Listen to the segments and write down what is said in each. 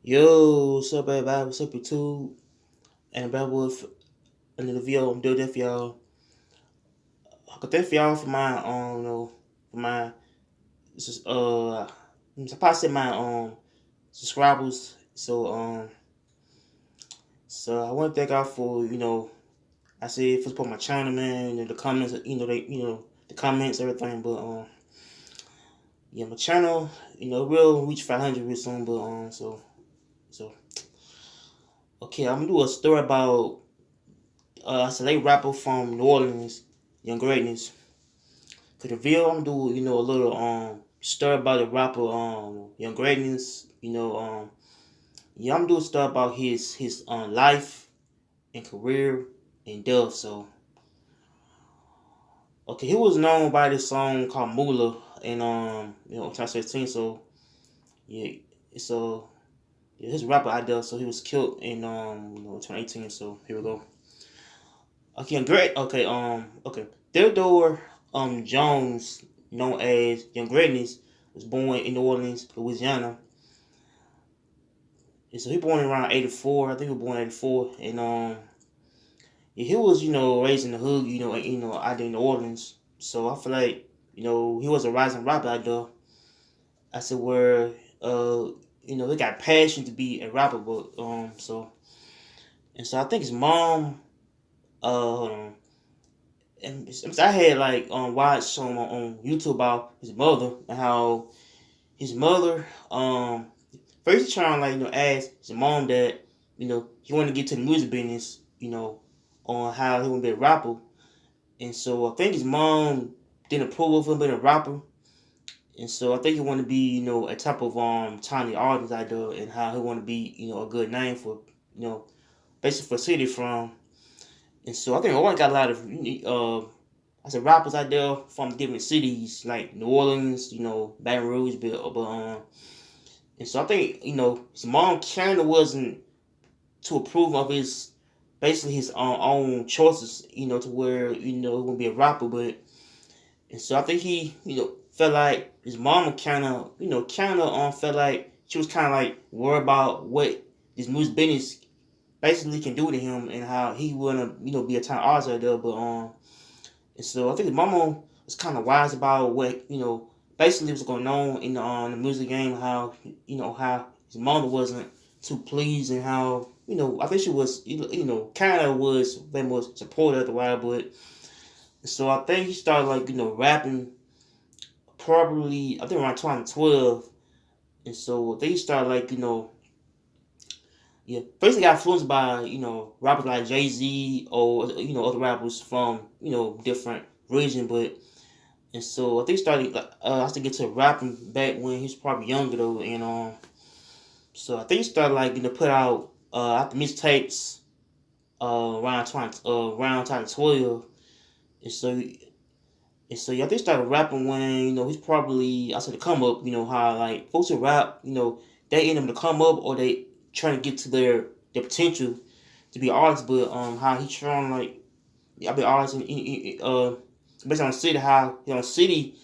Yo, what's up, everybody? What's up, YouTube? And I'm back with another video. I'm doing that for y'all. I could thank for y'all for my, for my, this is, I probably say my, subscribers. So I want to thank y'all for, I said for support my channel, man. The comments, the comments, everything. But, yeah, my channel, will reach 500 real soon. But, so, okay, I'm gonna do a story about a select rapper from New Orleans, Young Greatness. For the video, I'm gonna do a little story about the rapper Young Greatness. Yeah, I'm gonna do a story about his life and career and death. So okay, he was known by this song called Moolah in 2016. So yeah, so yeah, his rapper idea. So he was killed in 2018. So here we go. Okay, great. Okay. Theodore Jones, known as Young Greatness, was born in New Orleans, Louisiana. And so he born around 84. I think he was born in 84. And yeah, he was raised in the hood. Out there in New Orleans. So I feel like he was a rising rapper out there. I said where he got passion to be a rapper, but so I think his mom hold on. And I had like watched some on YouTube about his mother and how his mother first he trying like ask his mom that he wanted to get to the music business on how he would be a rapper, and so I think his mom didn't approve of him being a rapper, and so I think he wanted to be a type of tiny artist out there, and how he wanted to be a good name for basically for city from. And so I think Owen got a lot of I said rappers out there from different cities like New Orleans, Baton Rouge, but and so I think his mom kind of wasn't to approve of his basically his own choices, to where he would be a rapper, but and so I think he felt like his mom kind of felt like she was kind of like worried about what this music business basically can do to him and how he wanna be a time artist out there, but and so I think his mama was kind of wise about what basically was going on in the music game, how how his mother wasn't too pleased, and how I think she was kind of was very much supportive of the while, but so I think he started like rapping probably I think around 2012, and so they started like yeah, first he got influenced by rappers like Jay Z or other rappers from different region, but and so I think he started like I to get to rapping back when he was probably younger though, and so I think he started like put out after mixtapes around 2012, and so yeah, I think he started rapping when he's probably I said to come up, how like folks who rap, they end up to come up or they trying to get to their potential to be artists, but how he trying like I be artists based on the city, how city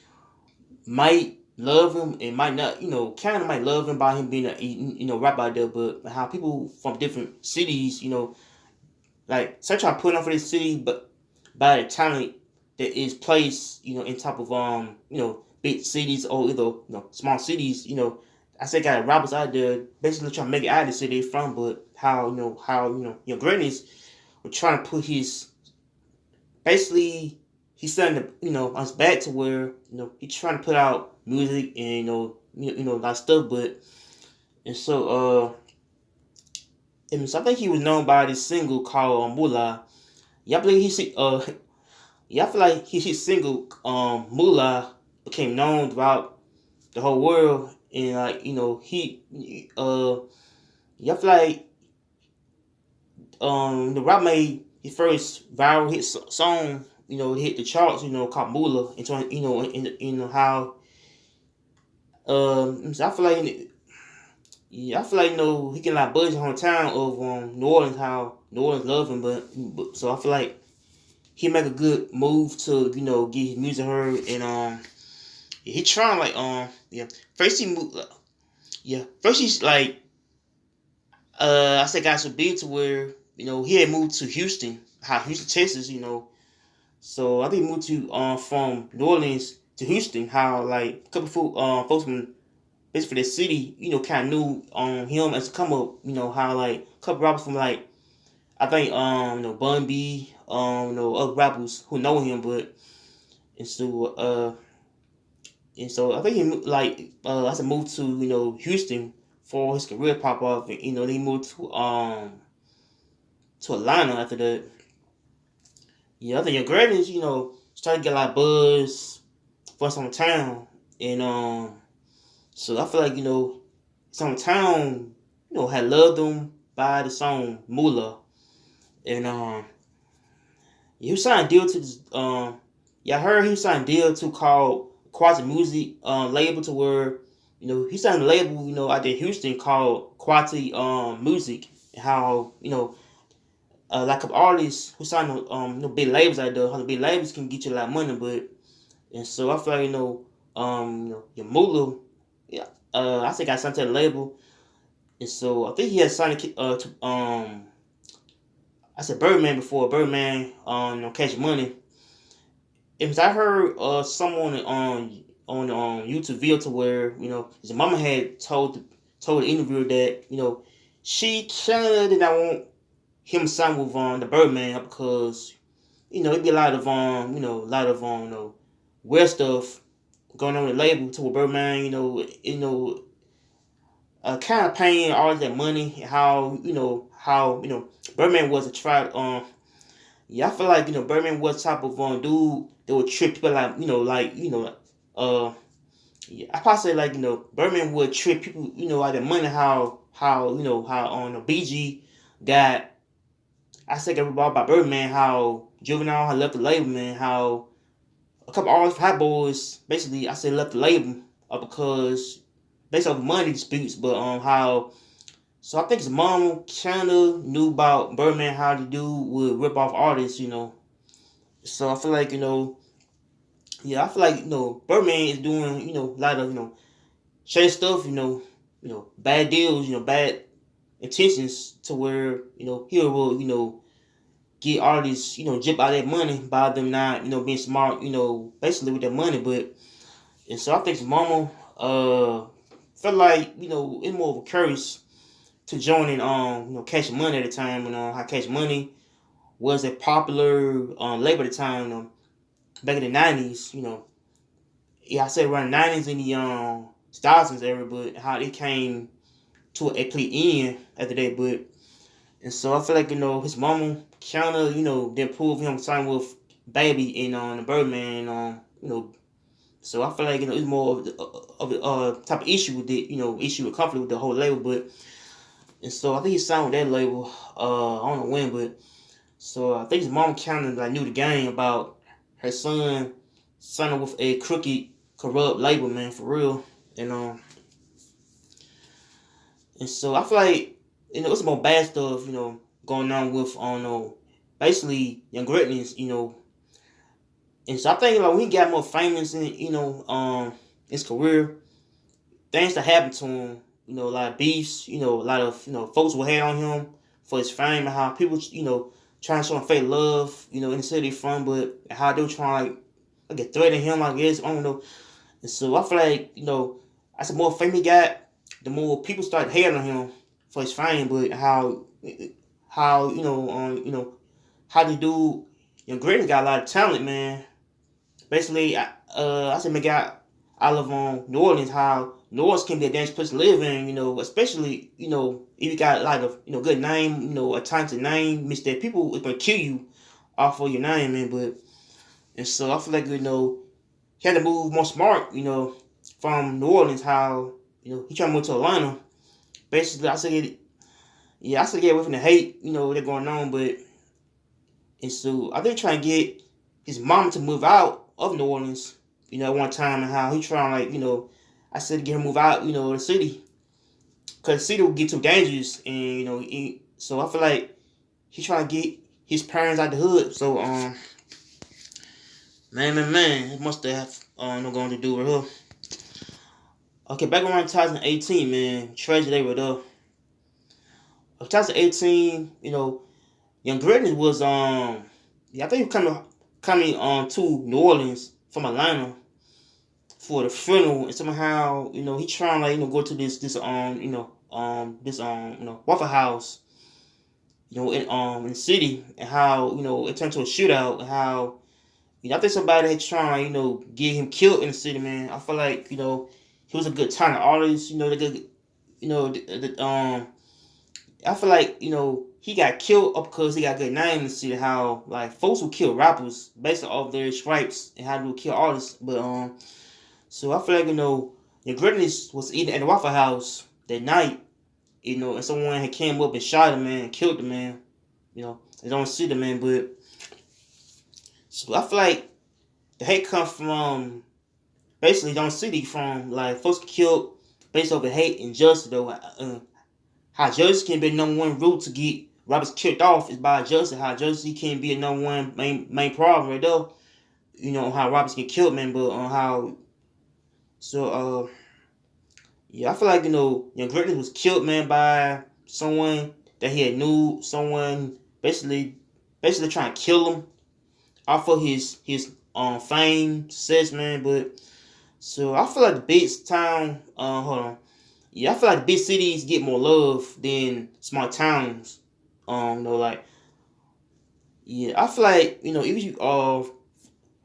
might love him and might not, kind of might love him by him being a rap out there, but how people from different cities, like say try to put on for this city, but by the talent that is placed, in top of big cities or either small cities, I say got rappers out there basically trying to make it out of the city they from, but your grannies were trying to put his basically he's starting to on his back to where he's trying to put out music and a lot of stuff, but and so I think he was known by this single called Moolah. Yeah, I believe yeah, I feel like his single Moolah became known throughout the whole world, and like yeah, I feel like the rap made his first viral hit song, hit the charts, called Moolah, and so, how so I feel like yeah, I feel like he can like buzz on town of New Orleans, how New Orleans love him, but so I feel like he make a good move to get his music heard, and he trying like yeah first he moved yeah first he's like I said got so big to where he had moved to Houston, Houston, Texas. So I think he moved to from New Orleans to Houston. How like a couple folks from basically the city, kind of knew him as a come up. How like a couple rappers from like I think Bun B, other rappers who know him, but and so I think he like I said moved to Houston for his career pop off, and then he moved to Atlanta after that. Yeah, I think your greatness, started to get a lot of buzz for some town, and so I feel like some town had loved him by the song Moolah, and he was signed deal to this yeah, I heard he signed deal to called Quality Music label to where he signed a label out there in Houston called Quality Music. How like artists who sign big labels out there, how the big labels can get you a lot of money, but and so I feel like your Mula, yeah, I think I signed to the label, and so I think he had signed to I said Birdman before Birdman Cash Money. If I heard someone on YouTube video to where his mama had told the interviewer that she kinda did not want him to sign with the Birdman because it'd be a lot of weird stuff going on with the label to where Birdman kind of paying all that money. How Birdman was a try yeah, I feel like Birdman was type of dude that would trick people yeah, I probably say like Birdman would trick people out of money. How on BG got I said everybody about Birdman how Juvenile had left the label, man, how a couple artists Hot Boys basically I said left the label because based off money disputes, but how so I think his mom kinda knew about Birdman how to do with rip off artists. So I feel like yeah, I feel like Birdman is doing a lot of shady stuff, bad deals, bad intentions to where he will get artists jip out that money by them not being smart, basically with their money. But and so I think his mama felt like it's more of a curse to joining Cash Money at the time, and how Cash Money was a popular label at the time, back in the 90s. Yeah, I said around the 90s in the 2000s era, but how it came to a complete end after that. But and so I feel like his mama kinda didn't prove him signing with Baby and the Birdman, so I feel like it's more of a type of issue with it, issue with conflict with the whole label. But and so I think he signed with that label. I don't know when, but so I think his mom kind of like knew the game about her son signing with a crooked, corrupt label, man, for real. And so I feel like it's some more bad stuff, going on with basically Young Greatness, And so I think like when he got more famous in his career, things that happened to him, a lot of beefs, a lot of folks will hate on him for his fame and how people trying to show him fake love, in the city from, but how they were trying like get threaten him, I guess, I don't know. And so I feel like as the more fame he got, the more people started hating on him for his fame, but how how the dude Grady got a lot of talent, man. Basically, I said, man, got I live on New Orleans. How New Orleans can be a dangerous place to live in. Especially if you got a lot of good name, a talented name, means that people is gonna kill you off of your name, man. But and so I feel like he had to move more smart, from New Orleans. How he trying to move to Atlanta. Basically, I said, yeah, I said get away from the hate, that going on, but and so I think trying to get his mom to move out of New Orleans, at one time, and how he trying like, I said to get her move out, the city, cause the city would get too dangerous, and so I feel like he trying to get his parents out the hood. So man, it must have no going to do with her. Okay, back around 2018, man, tragedy they were there. 2018, Young Greatness was yeah, I think he was coming to New Orleans from Atlanta for the funeral, and somehow he trying like go to this Waffle House, in the city, and how it turned to a shootout, and how I think somebody had trying get him killed in the city, man. I feel like he was a good talent artist, the good, I feel like he got killed up because he got a good name in the city. How like folks will kill rappers based off their stripes and how to kill artists, but so I feel like the greatness was eating at the Waffle House that night, and someone had came up and shot him, man, and killed the man. They don't see the man, but so I feel like the hate comes from basically don't see from like folks get killed based off of hate and justice though. How justice can be the number one route to get rappers killed off is by justice. How justice can be a number one main problem right there. How rappers get killed, man, but on how so yeah, I feel like Young Greatness was killed, man, by someone that he had knew, someone basically trying to kill him off of his fame, success, man. But so I feel like the big town, hold on, yeah, I feel like the big cities get more love than small towns. Like yeah, I feel like if you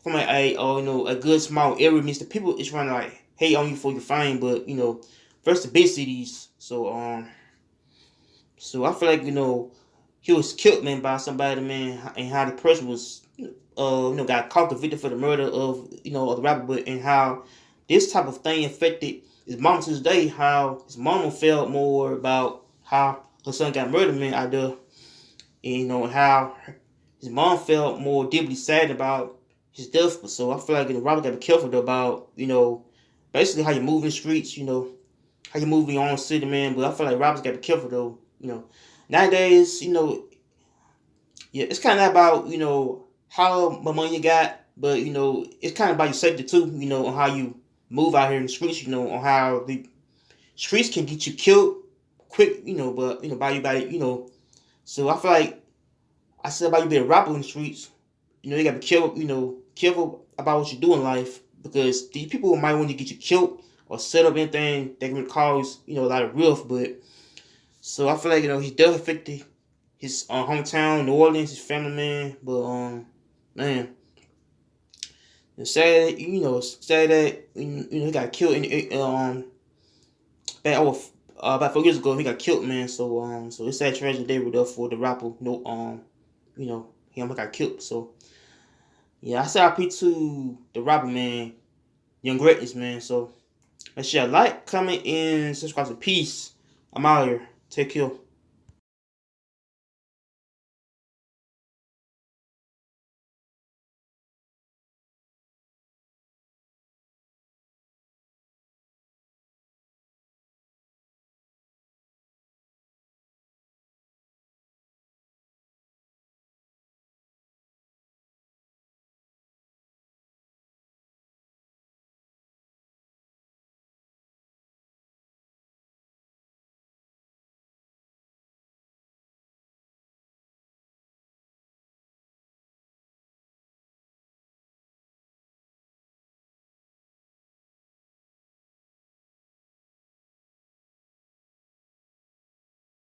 from a good small area means the people is trying to like hate on you for your fame, but first the big cities. So I feel like he was killed, man, by somebody, man, and how the person was got caught convicted for the murder of the rapper, but and how this type of thing affected his mom to this day. How his mama felt more about how her son got murdered, man, out there, and and how his mom felt more deeply sad about his death. So I feel like Robert got to be careful though about basically how you move in the streets, how you move in your own city, man. But I feel like Robert's got to be careful though, nowadays, yeah, it's kind of about how much money you got, but it's kind of about your safety too. On how you move out here in the streets. On how the streets can get you killed quick. But by So I feel like I said about you being a rapper in the streets. You got to be careful. Careful about what you do in life because these people might want to get you killed or set up anything that can cause a lot of rift. But so I feel like he does affect his hometown, New Orleans, his family, man. But man, it's sad. It's sad that he got killed in back over about 4 years ago. He got killed, man. So it's sad tragedy day with us for the rapper. No, him got killed. So yeah, I say RP to the rapper, man, Young Greatness, man. So make sure you like, comment, and subscribe to Peace. I'm out here. Take care.